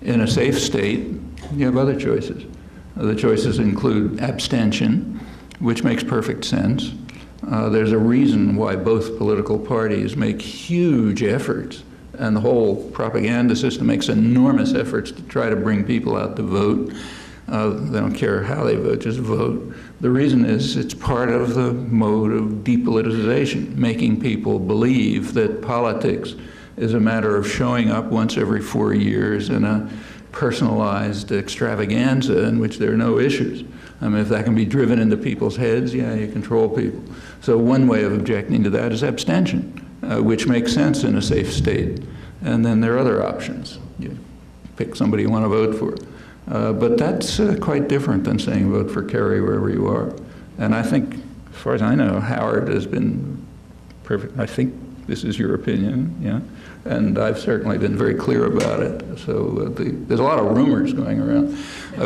In a safe state, you have other choices. The choices include abstention, which makes perfect sense. There's a reason why both political parties make huge efforts, and the whole propaganda system makes enormous efforts to try to bring people out to vote. They don't care how they vote, just vote. The reason is it's part of the mode of depoliticization, making people believe that politics is a matter of showing up once every 4 years in a personalized extravaganza in which there are no issues. I mean, if that can be driven into people's heads, yeah, you control people. So one way of objecting to that is abstention, which makes sense in a safe state. And then there are other options. You pick somebody you want to vote for. But that's quite different than saying vote for Kerry wherever you are. And I think, as far as I know, Howard has been perfect. I think this is your opinion, yeah? And I've certainly been very clear about it. So there's a lot of rumors going around.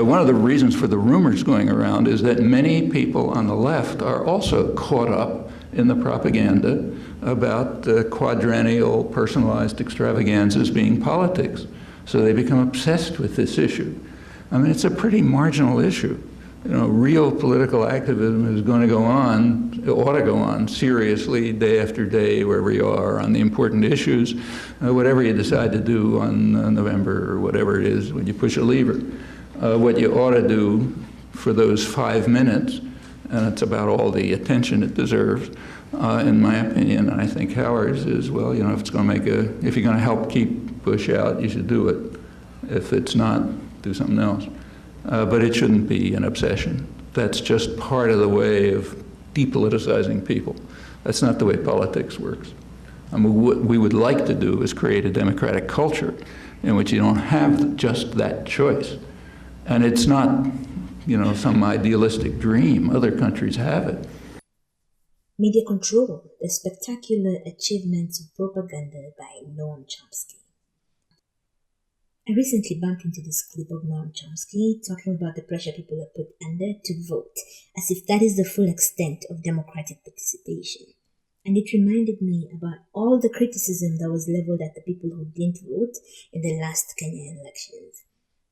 One of the reasons for the rumors going around is that many people on the left are also caught up in the propaganda about quadrennial personalized extravaganzas being politics. So they become obsessed with this issue. I mean, it's a pretty marginal issue. You know, real political activism is going to go on, it ought to go on seriously day after day, wherever you are, on the important issues, whatever you decide to do on November or whatever it is when you push a lever. What you ought to do for those 5 minutes, and it's about all the attention it deserves, in my opinion, and I think Howard's is, well, you know, if you're going to help keep Bush out, you should do it. If it's not, do something else. But it shouldn't be an obsession. That's just part of the way of depoliticizing people. That's not the way politics works. I mean, what we would like to do is create a democratic culture in which you don't have just that choice. And it's not, you know, some idealistic dream. Other countries have it. Media Control, the Spectacular Achievements of Propaganda by Noam Chomsky. I recently bumped into this clip of Noam Chomsky talking about the pressure people are put under to vote, as if that is the full extent of democratic participation. And it reminded me about all the criticism that was leveled at the people who didn't vote in the last Kenyan elections.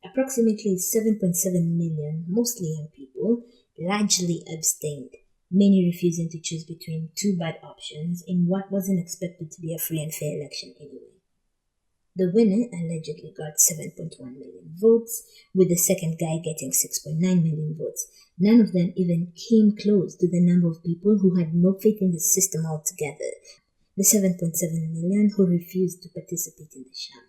Approximately 7.7 million, mostly young people, largely abstained, many refusing to choose between two bad options in what wasn't expected to be a free and fair election anyway. The winner allegedly got 7.1 million votes, with the second guy getting 6.9 million votes. None of them even came close to the number of people who had no faith in the system altogether, the 7.7 million who refused to participate in the sham.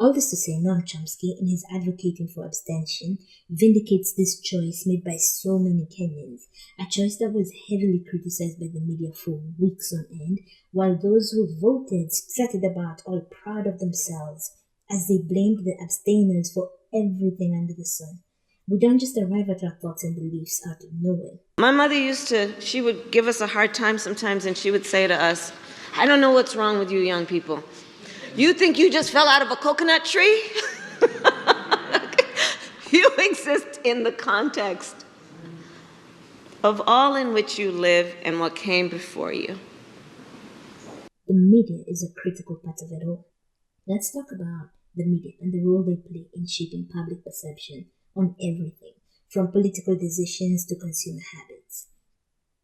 All this to say, Noam Chomsky, in his advocating for abstention, vindicates this choice made by so many Kenyans, a choice that was heavily criticized by the media for weeks on end, while those who voted strutted about all proud of themselves as they blamed the abstainers for everything under the sun. We don't just arrive at our thoughts and beliefs out of nowhere. My mother she would give us a hard time sometimes, and she would say to us, "I don't know what's wrong with you young people. You think you just fell out of a coconut tree? You exist in the context of all in which you live and what came before you." The media is a critical part of it all. Let's talk about the media and the role they play in shaping public perception on everything, from political decisions to consumer habits.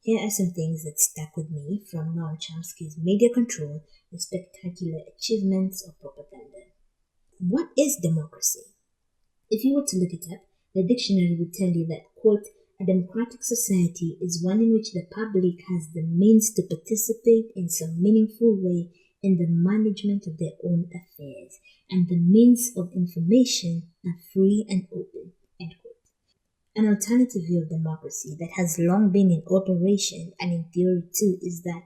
Here are some things that stuck with me from Noam Chomsky's Media Control, the Spectacular Achievements of Propaganda. What is democracy? If you were to look it up, the dictionary would tell you that, quote, "A democratic society is one in which the public has the means to participate in some meaningful way in the management of their own affairs, and the means of information are free and open," end quote. An alternative view of democracy that has long been in operation and in theory too is that,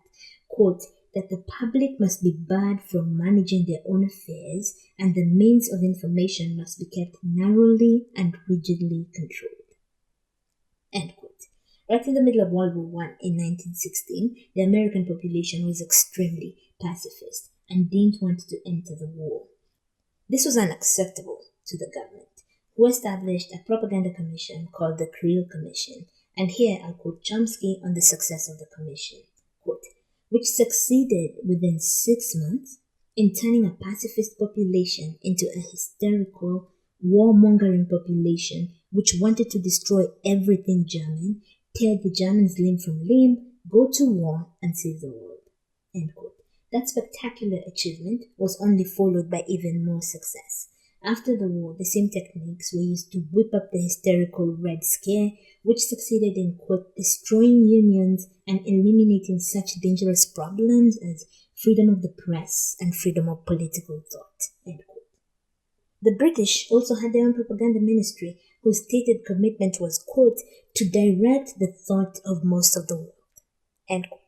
quote, "that the public must be barred from managing their own affairs and the means of information must be kept narrowly and rigidly controlled," end quote. Right in the middle of World War I in 1916, the American population was extremely pacifist and didn't want to enter the war. This was unacceptable to the government, who established a propaganda commission called the Creel Commission, and here I'll quote Chomsky on the success of the commission, quote, "which succeeded within 6 months in turning a pacifist population into a hysterical, warmongering population which wanted to destroy everything German, tear the Germans limb from limb, go to war, and save the world. End quote. That spectacular achievement was only followed by even more success. After the war, the same techniques were used to whip up the hysterical Red Scare, which succeeded in, quote, destroying unions and eliminating such dangerous problems as freedom of the press and freedom of political thought, end quote. The British also had their own propaganda ministry, whose stated commitment was, quote, to direct the thought of most of the world, end quote.